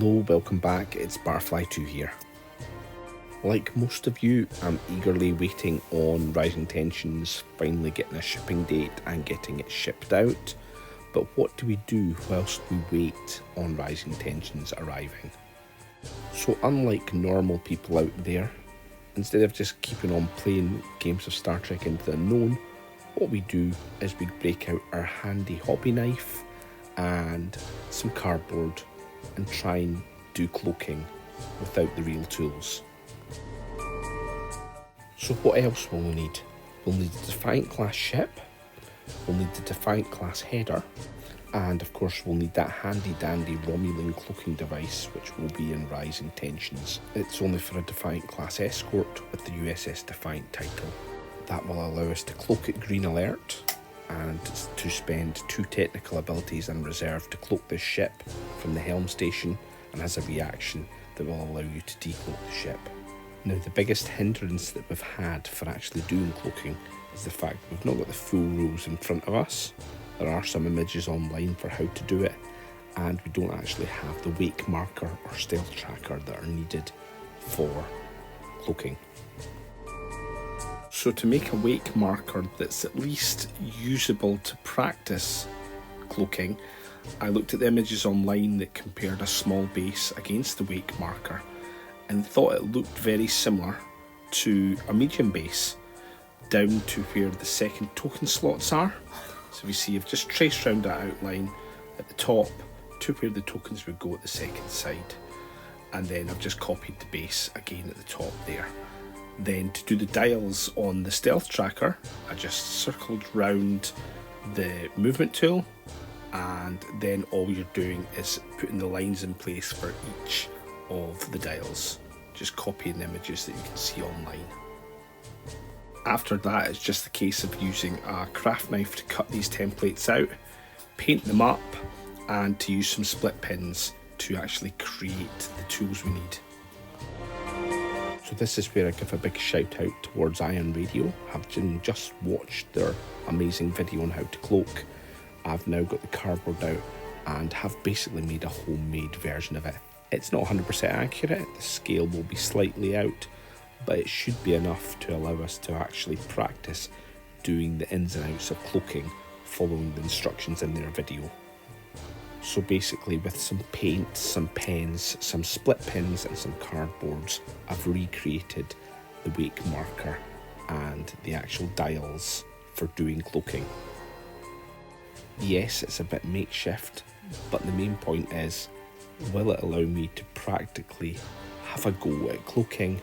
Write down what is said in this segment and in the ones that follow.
Hello, welcome back, it's Barfly2 here. Like most of you, I'm eagerly waiting on Rising Tensions finally getting a shipping date and getting it shipped out. But what do we do whilst we wait on Rising Tensions arriving? So unlike normal people out there, instead of just keeping on playing games of Star Trek Into the Unknown, what we do is we break out our handy hobby knife and some cardboard and try and do cloaking without the real tools. So what else will we need? We'll need the Defiant class ship, we'll need the Defiant class header, and of course we'll need that handy dandy Romulan cloaking device which will be in Rising Tensions. It's only for a Defiant class escort with the USS Defiant title. That will allow us to cloak at Green Alert and to spend 2 technical abilities in reserve to cloak this ship from the helm station, and has a reaction that will allow you to decloak the ship. Now the biggest hindrance that we've had for actually doing cloaking is the fact we've not got the full rules in front of us. There are some images online for how to do it, and we don't actually have the wake marker or stealth tracker that are needed for cloaking. So to make a wake marker that's at least usable to practice cloaking, I looked at the images online that compared a small base against the wake marker and thought it looked very similar to a medium base down to where the second token slots are. So you see I've just traced around that outline at the top to where the tokens would go at the second side, and then I've just copied the base again at the top there. Then to do the dials on the stealth tracker, I just circled round the movement tool, and then all you're doing is putting the lines in place for each of the dials, just copying the images that you can see online. After that, it's just a case of using a craft knife to cut these templates out, paint them up, and to use some split pins to actually create the tools we need. So this is where I give a big shout out towards Iron Radio. I've just watched their amazing video on how to cloak. I've now got the cardboard out and have basically made a homemade version of it. It's not 100% accurate, the scale will be slightly out, but it should be enough to allow us to actually practice doing the ins and outs of cloaking following the instructions in their video. So basically with some paint, some pens, some split pins and some cardboards, I've recreated the wake marker and the actual dials for doing cloaking. Yes, it's a bit makeshift, but the main point is, will it allow me to practically have a go at cloaking?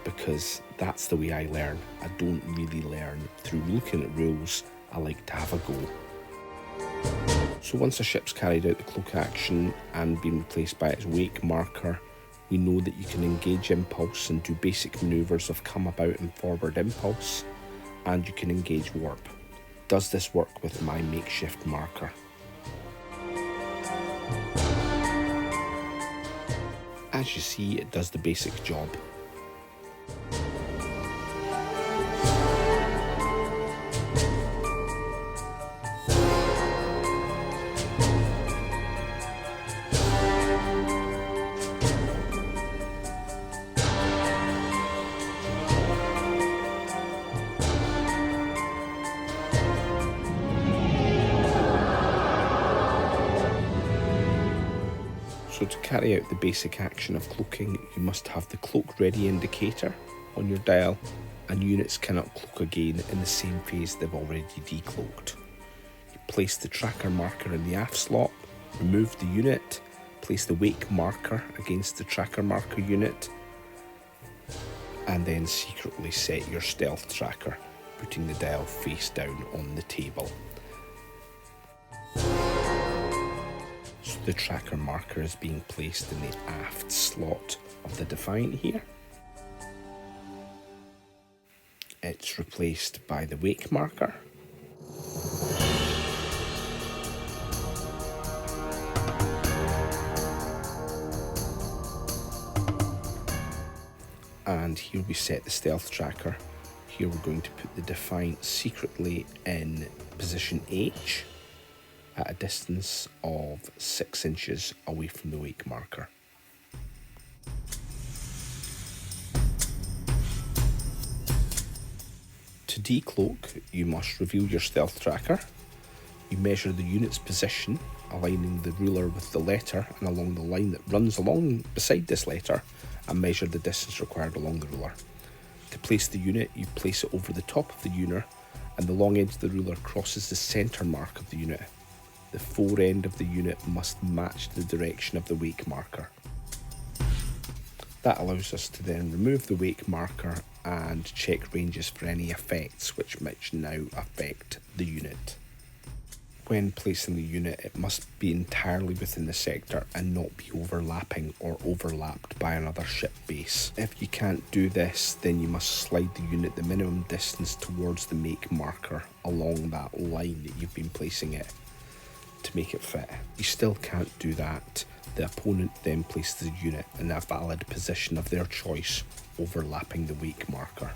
Because that's the way I learn. I don't really learn through looking at rules, I like to have a go. So once a ship's carried out the cloak action and been replaced by its wake marker, we know that you can engage impulse and do basic manoeuvres of come about and forward impulse, and you can engage warp. Does this work with my makeshift marker? As you see, it does the basic job. So to carry out the basic action of cloaking, you must have the cloak ready indicator on your dial, and units cannot cloak again in the same phase they've already decloaked. You place the tracker marker in the aft slot, remove the unit, place the wake marker against the tracker marker unit, and then secretly set your stealth tracker, putting the dial face down on the table. So the tracker marker is being placed in the aft slot of the Defiant here. It's replaced by the wake marker. And here we set the stealth tracker. Here we're going to put the Defiant secretly in position H at a distance of 6 inches away from the wake marker. decloak, you must reveal your stealth tracker. You measure the unit's position, aligning the ruler with the letter and along the line that runs along beside this letter, and measure the distance required along the ruler. To place the unit, you place it over the top of the unit, and the long edge of the ruler crosses the centre mark of the unit. The fore end of the unit must match the direction of the wake marker. That allows us to then remove the wake marker and check ranges for any effects which now affect the unit. When placing the unit, it must be entirely within the sector and not be overlapping or overlapped by another ship base. If you can't do this, then you must slide the unit the minimum distance towards the make marker along that line that you've been placing it to make it fit. You still can't do that. The opponent then places the unit in a valid position of their choice, overlapping the wake marker.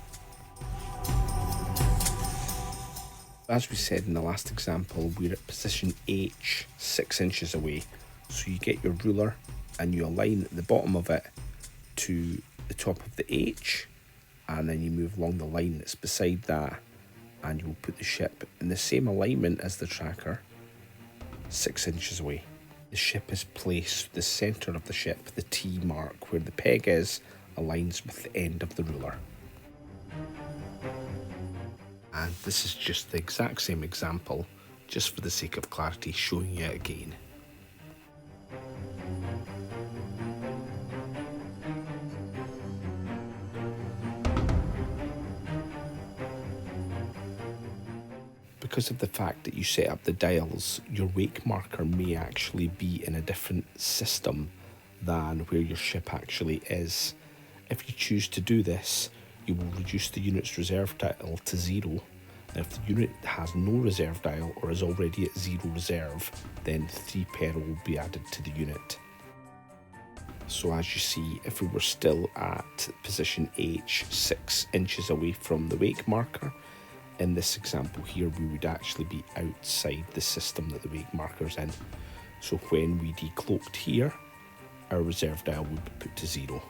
As we said in the last example, we're at position H, 6 inches away. So you get your ruler and you align the bottom of it to the top of the H, and then you move along the line that's beside that, and you'll put the ship in the same alignment as the tracker, 6 inches away. The ship is placed, the centre of the ship, the T mark, where the peg is, aligns with the end of the ruler. And this is just the exact same example, just for the sake of clarity, showing you it again. Because of the fact that you set up the dials, your wake marker may actually be in a different system than where your ship actually is. If you choose to do this, you will reduce the unit's reserve dial to 0. And if the unit has no reserve dial or is already at 0 reserve, then 3 peril will be added to the unit. So as you see, if we were still at position H, 6 inches away from the wake marker, in this example here, we would actually be outside the system that the wake marker's in. So when we decloaked here, our reserve dial would be put to 0.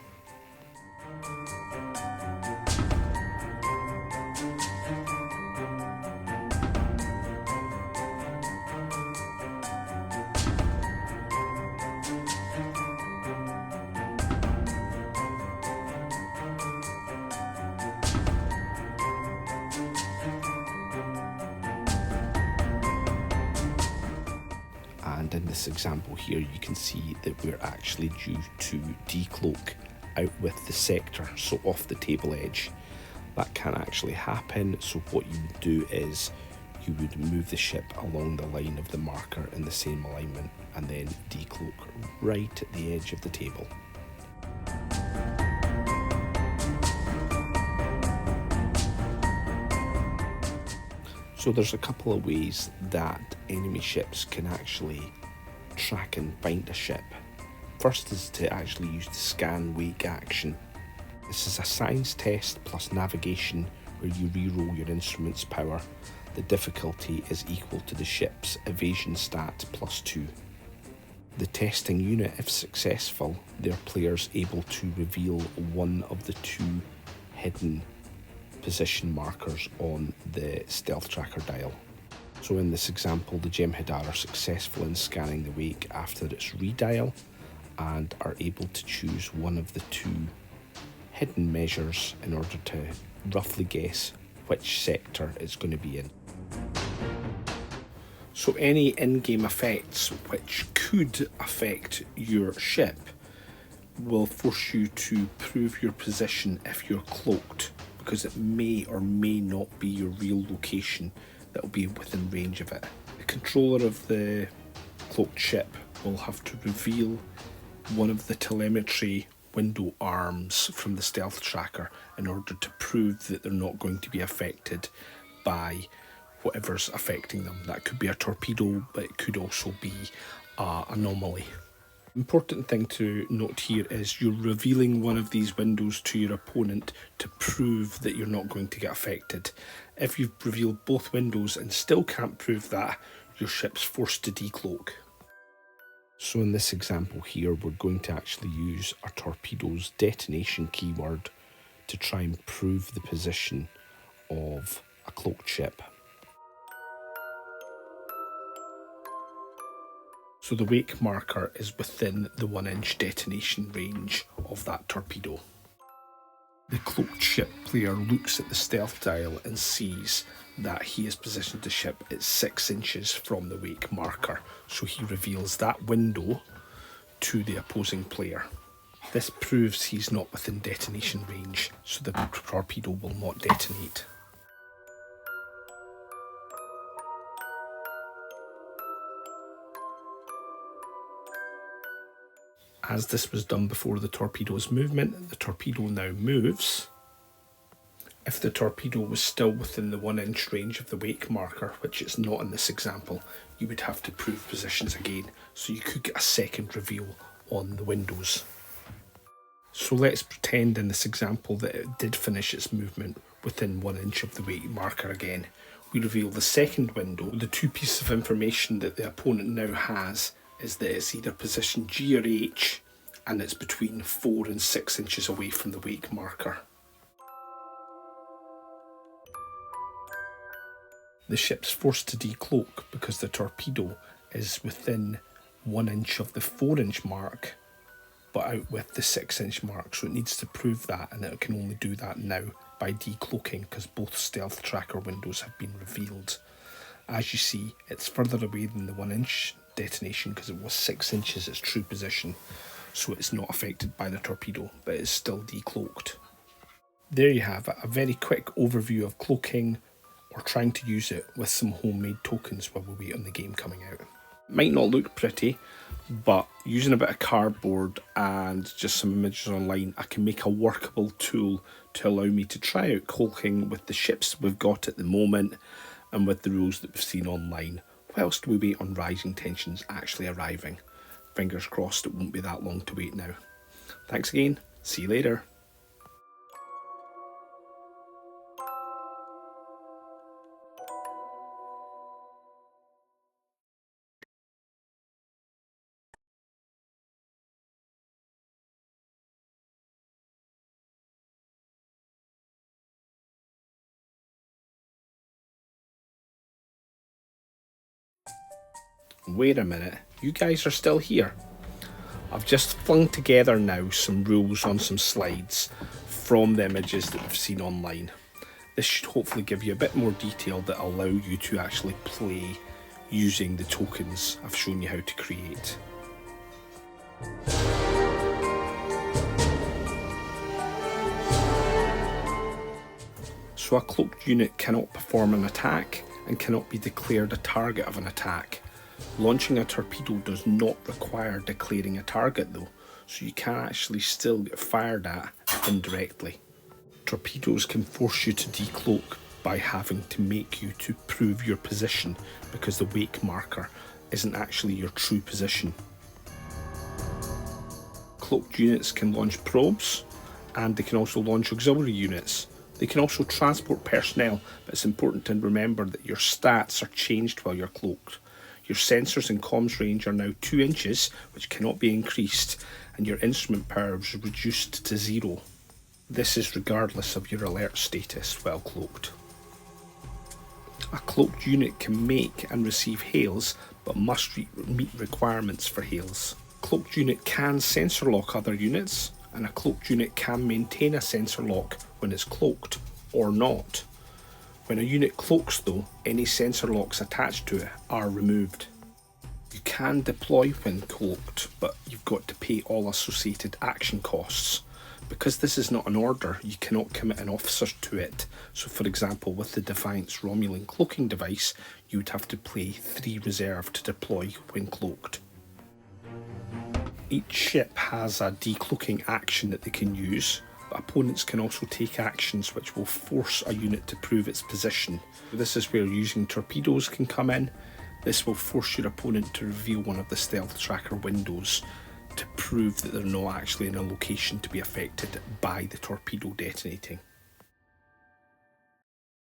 And in this example here, you can see that we're actually due to decloak out with the sector, so off the table edge. That can actually happen, so what you would do is you would move the ship along the line of the marker in the same alignment and then decloak right at the edge of the table. So there's a couple of ways that enemy ships can actually track and find a ship. First is to actually use the scan wake action. This is a science test plus navigation where you re-roll your instrument's power. The difficulty is equal to the ship's evasion stat plus 2. The testing unit, if successful, their players able to reveal one of the 2 hidden position markers on the stealth tracker dial. So in this example, the Jem'Hadar are successful in scanning the wake after its redial and are able to choose one of the 2 hidden measures in order to roughly guess which sector it's going to be in. So any in-game effects which could affect your ship will force you to prove your position if you're cloaked, because it may or may not be your real location that will be within range of it. The controller of the cloaked ship will have to reveal one of the telemetry window arms from the stealth tracker in order to prove that they're not going to be affected by whatever's affecting them. That could be a torpedo, but it could also be an anomaly. Important thing to note here is you're revealing one of these windows to your opponent to prove that you're not going to get affected. If you've revealed both windows and still can't prove that, your ship's forced to decloak. So in this example here, we're going to actually use a torpedo's detonation keyword to try and prove the position of a cloaked ship. So the wake marker is within the 1-inch detonation range of that torpedo. The cloaked ship player looks at the stealth dial and sees that he has positioned the ship at 6 inches from the wake marker, so he reveals that window to the opposing player. This proves he's not within detonation range, so the torpedo will not detonate. As this was done before the torpedo's movement, the torpedo now moves. If the torpedo was still within the 1-inch range of the wake marker, which it's not in this example, you would have to prove positions again, so you could get a second reveal on the windows. So let's pretend in this example that it did finish its movement within 1 inch of the wake marker again. We reveal the second window. The two pieces of information that the opponent now has is that it's either position G or H, and it's between 4 and 6 inches away from the wake marker. The ship's forced to decloak because the torpedo is within 1 inch of the 4-inch mark, but out with the 6-inch mark, so it needs to prove that, and it can only do that now by decloaking because both stealth tracker windows have been revealed. As you see, it's further away than the 1-inch detonation because it was 6 inches its true position, so it's not affected by the torpedo, but it's still decloaked. There you have it, a very quick overview of cloaking, or trying to use it with some homemade tokens while we wait on the game coming out. Might not look pretty, but using a bit of cardboard and just some images online, I can make a workable tool to allow me to try out cloaking with the ships we've got at the moment and with the rules that we've seen online, whilst we wait on rising tensions actually arriving. Fingers crossed it won't be that long to wait now. Thanks again, see you later. Wait a minute, you guys are still here? I've just flung together now some rules on some slides from the images that we've seen online. This should hopefully give you a bit more detail that will allow you to actually play using the tokens I've shown you how to create. So a cloaked unit cannot perform an attack and cannot be declared a target of an attack. Launching a torpedo does not require declaring a target though, so you can actually still get fired at indirectly. Torpedoes can force you to decloak by having to make you to prove your position because the wake marker isn't actually your true position. Cloaked units can launch probes, and they can also launch auxiliary units. They can also transport personnel, but it's important to remember that your stats are changed while you're cloaked. Your sensors and comms range are now 2 inches, which cannot be increased, and your instrument power is reduced to 0. This is regardless of your alert status while cloaked. A cloaked unit can make and receive hails, but must meet requirements for hails. A cloaked unit can sensor lock other units, and a cloaked unit can maintain a sensor lock when it's cloaked, or not. When a unit cloaks though, any sensor locks attached to it are removed. You can deploy when cloaked, but you've got to pay all associated action costs. Because this is not an order, you cannot commit an officer to it. So for example, with the Defiance Romulan cloaking device, you would have to play 3 reserve to deploy when cloaked. Each ship has a decloaking action that they can use, but opponents can also take actions which will force a unit to prove its position. This is where using torpedoes can come in. This will force your opponent to reveal one of the stealth tracker windows to prove that they're not actually in a location to be affected by the torpedo detonating.